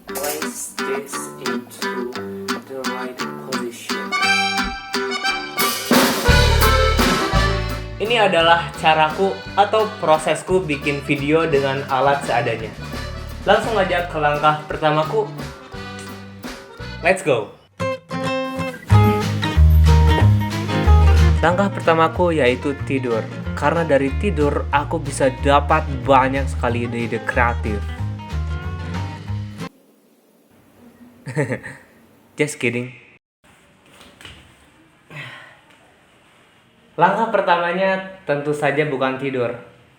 Place this into the right position. Ini adalah caraku atau prosesku bikin video dengan alat seadanya. Langsung aja ke langkah pertamaku. Let's go! Langkah pertamaku yaitu tidur. Karena dari tidur aku bisa dapat banyak sekali ide-ide kreatif. Just kidding. Langkah pertamanya tentu saja bukan tidur.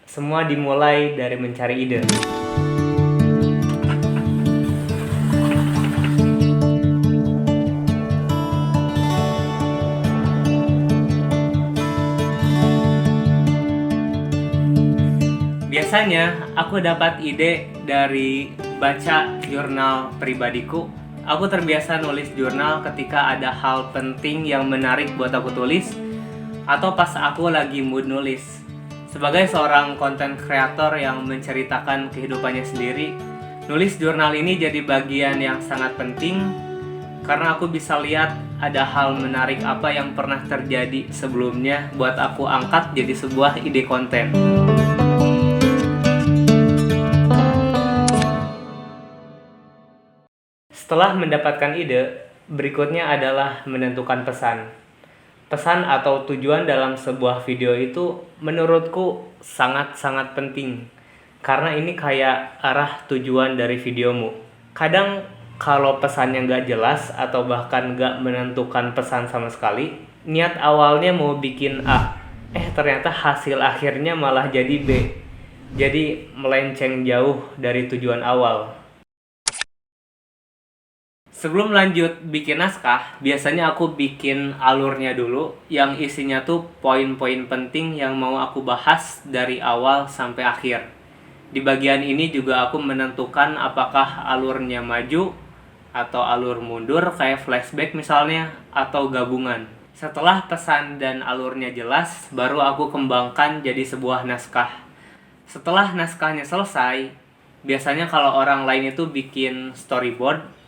Semua dimulai dari mencari ide. Biasanya aku dapat ide dari baca jurnal pribadiku. Aku terbiasa nulis jurnal ketika ada hal penting yang menarik buat aku tulis, atau pas aku lagi mood nulis. Sebagai seorang content creator yang menceritakan kehidupannya sendiri, nulis jurnal ini jadi bagian yang sangat penting karena aku bisa lihat ada hal menarik apa yang pernah terjadi sebelumnya buat aku angkat jadi sebuah ide konten. Setelah mendapatkan ide, berikutnya adalah menentukan pesan. Pesan atau tujuan dalam sebuah video itu menurutku sangat-sangat penting. Karena ini kayak arah tujuan dari videomu. Kadang kalau pesannya nggak jelas atau bahkan nggak menentukan pesan sama sekali, niat awalnya mau bikin A, ternyata hasil akhirnya malah jadi B. Jadi melenceng jauh dari tujuan awal. Sebelum lanjut bikin naskah, biasanya aku bikin alurnya dulu yang isinya tuh poin-poin penting yang mau aku bahas dari awal sampai akhir. Di bagian ini juga aku menentukan apakah alurnya maju atau alur mundur kayak flashback misalnya atau gabungan. Setelah pesan dan alurnya jelas, baru aku kembangkan jadi sebuah naskah. Setelah naskahnya selesai, biasanya kalau orang lain itu bikin storyboard,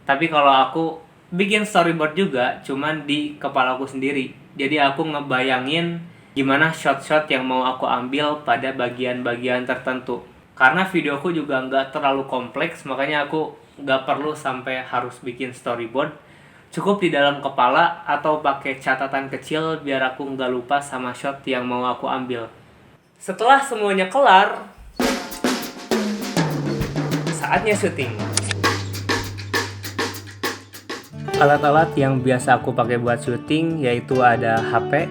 tapi kalau aku bikin storyboard juga, cuman di kepalaku sendiri. Jadi aku ngebayangin gimana shot-shot yang mau aku ambil pada bagian-bagian tertentu. Karena videoku juga nggak terlalu kompleks, makanya aku nggak perlu sampai harus bikin storyboard. Cukup di dalam kepala atau pakai catatan kecil biar aku nggak lupa sama shot yang mau aku ambil. Setelah semuanya kelar, saatnya syuting. Alat-alat yang biasa aku pakai buat syuting yaitu ada HP,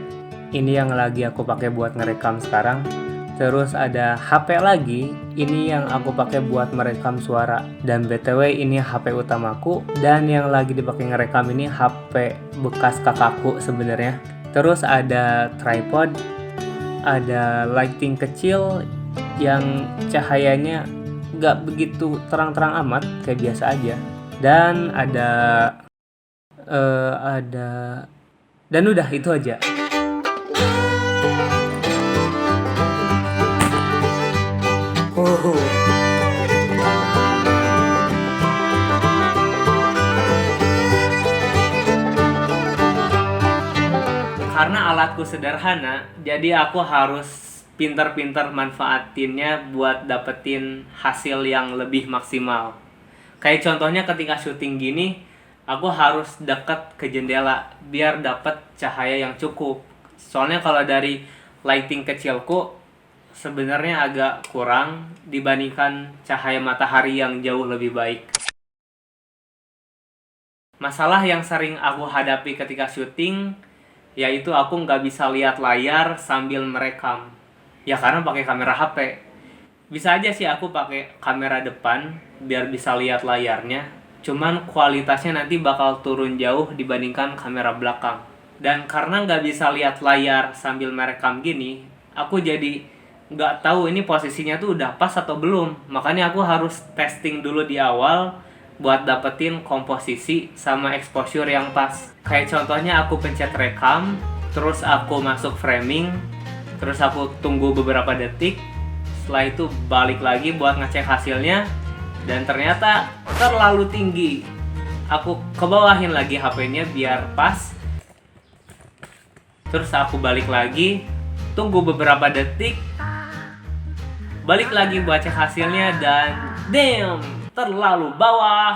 ini yang lagi aku pakai buat ngerekam sekarang. Terus ada HP lagi, ini yang aku pakai buat merekam suara. Dan BTW ini HP utamaku, dan yang lagi dipakai ngerekam ini HP bekas kakakku sebenarnya. Terus ada tripod, ada lighting kecil yang cahayanya nggak begitu terang-terang amat, kayak biasa aja. Dan dan udah itu aja. Karena alatku sederhana, jadi aku harus pintar-pintar manfaatinnya buat dapetin hasil yang lebih maksimal. Kayak contohnya ketika syuting gini, aku harus dekat ke jendela biar dapat cahaya yang cukup. Soalnya kalau dari lighting kecilku sebenarnya agak kurang dibandingkan cahaya matahari yang jauh lebih baik. Masalah yang sering aku hadapi ketika syuting yaitu aku nggak bisa lihat layar sambil merekam. Ya karena pakai kamera HP. Bisa aja sih aku pakai kamera depan biar bisa lihat layarnya. Cuman kualitasnya nanti bakal turun jauh dibandingkan kamera belakang. Dan karena nggak bisa lihat layar sambil merekam gini, aku jadi nggak tahu ini posisinya tuh udah pas atau belum. Makanya aku harus testing dulu di awal buat dapetin komposisi sama exposure yang pas. Kayak contohnya aku pencet rekam, terus aku masuk framing, terus aku tunggu beberapa detik. Setelah itu balik lagi buat ngecek hasilnya. dan ternyata terlalu tinggi. Aku kebawahin lagi HP-nya biar pas. Terus aku balik lagi, tunggu beberapa detik, balik lagi buat cek hasilnya, dan damn, terlalu bawah.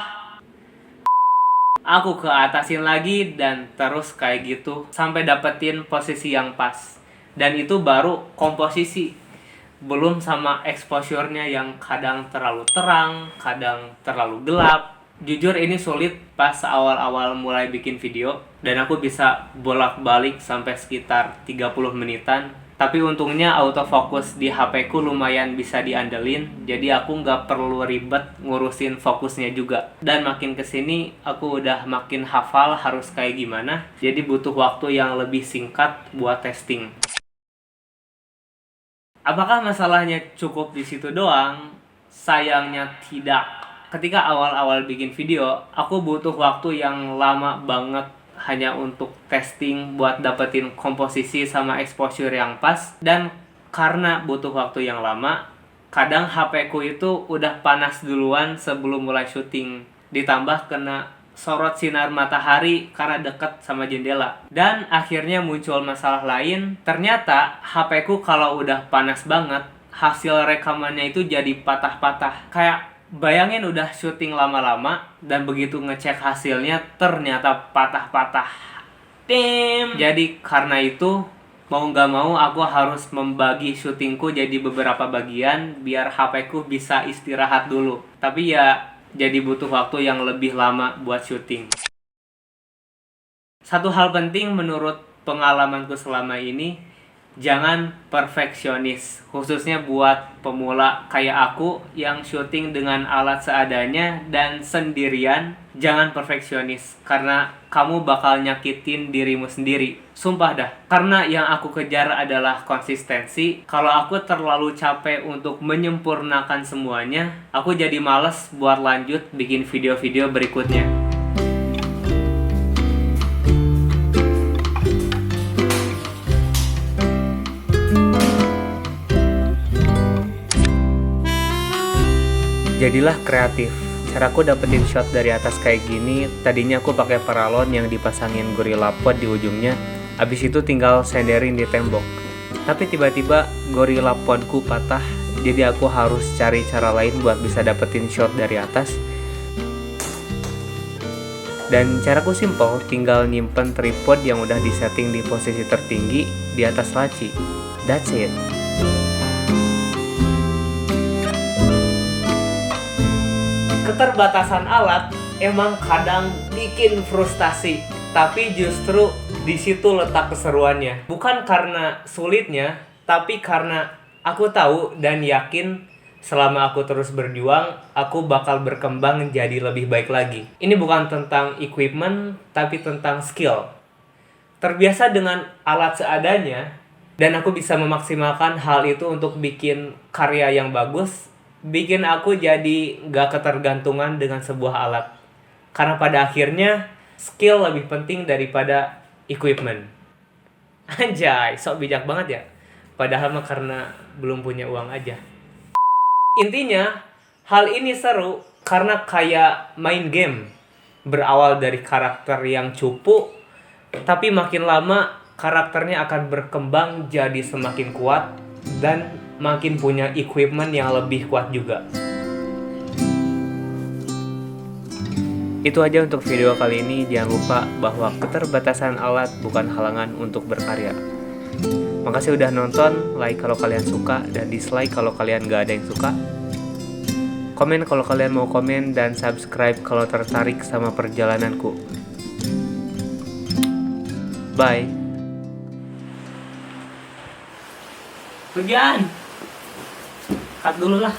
Aku ke atasin lagi dan terus kayak gitu sampai dapetin posisi yang pas. Dan itu baru komposisi, belum sama exposure-nya yang kadang terlalu terang, kadang terlalu gelap. Jujur ini sulit pas awal-awal mulai bikin video, dan aku bisa bolak-balik sampai sekitar 30 menitan. Tapi untungnya autofocus di HP ku lumayan bisa diandelin, jadi aku nggak perlu ribet ngurusin fokusnya juga. Dan makin kesini aku udah makin hafal harus kayak gimana, jadi butuh waktu yang lebih singkat buat testing. Apakah masalahnya cukup di situ doang? Sayangnya tidak. Ketika awal-awal bikin video, aku butuh waktu yang lama banget hanya untuk testing buat dapetin komposisi sama exposure yang pas. Dan karena butuh waktu yang lama, kadang HP ku itu udah panas duluan sebelum mulai syuting. Ditambah kena sorot sinar matahari karena deket sama jendela. Dan akhirnya muncul masalah lain. Ternyata HP ku kalau udah panas banget, hasil rekamannya itu jadi patah-patah. Kayak bayangin udah syuting lama-lama dan begitu ngecek hasilnya ternyata patah-patah. Jadi karena itu mau nggak mau aku harus membagi syutingku jadi beberapa bagian biar HP ku bisa istirahat dulu. Tapi ya jadi butuh waktu yang lebih lama buat syuting. Satu hal penting menurut pengalamanku selama ini, jangan perfeksionis, khususnya buat pemula kayak aku yang syuting dengan alat seadanya dan sendirian. Jangan perfeksionis, karena kamu bakal nyakitin dirimu sendiri. Sumpah dah, karena yang aku kejar adalah konsistensi. Kalau aku terlalu capek untuk menyempurnakan semuanya, aku jadi males buat lanjut bikin video-video berikutnya. Jadilah kreatif. Caraku dapetin shot dari atas kayak gini, tadinya aku pakai paralon yang dipasangin Gorilla Pod di ujungnya, abis itu tinggal senderin di tembok. Tapi tiba-tiba Gorilla Podku patah, jadi aku harus cari cara lain buat bisa dapetin shot dari atas. Dan caraku simple, tinggal nyimpen tripod yang udah disetting di posisi tertinggi di atas laci. That's it. Keterbatasan alat emang kadang bikin frustasi, tapi justru di situ letak keseruannya. Bukan karena sulitnya, tapi karena aku tahu dan yakin selama aku terus berjuang, aku bakal berkembang jadi lebih baik lagi. Ini bukan tentang equipment, tapi tentang skill. Terbiasa dengan alat seadanya, dan aku bisa memaksimalkan hal itu untuk bikin karya yang bagus, bikin aku jadi gak ketergantungan dengan sebuah alat. Karena pada akhirnya, skill lebih penting daripada equipment. Anjay, sok bijak banget ya. Padahal mah karena belum punya uang aja. Intinya, hal ini seru karena kayak main game. Berawal dari karakter yang cupu, tapi makin lama karakternya akan berkembang jadi semakin kuat dan makin punya equipment yang lebih kuat juga. Itu aja untuk video kali ini. Jangan lupa bahwa keterbatasan alat bukan halangan untuk berkarya. Makasih udah nonton, like kalau kalian suka, dan dislike kalau kalian gak ada yang suka. Komen kalau kalian mau komen, dan subscribe kalau tertarik sama perjalananku. Bye. Pergian. Cut dulu lah.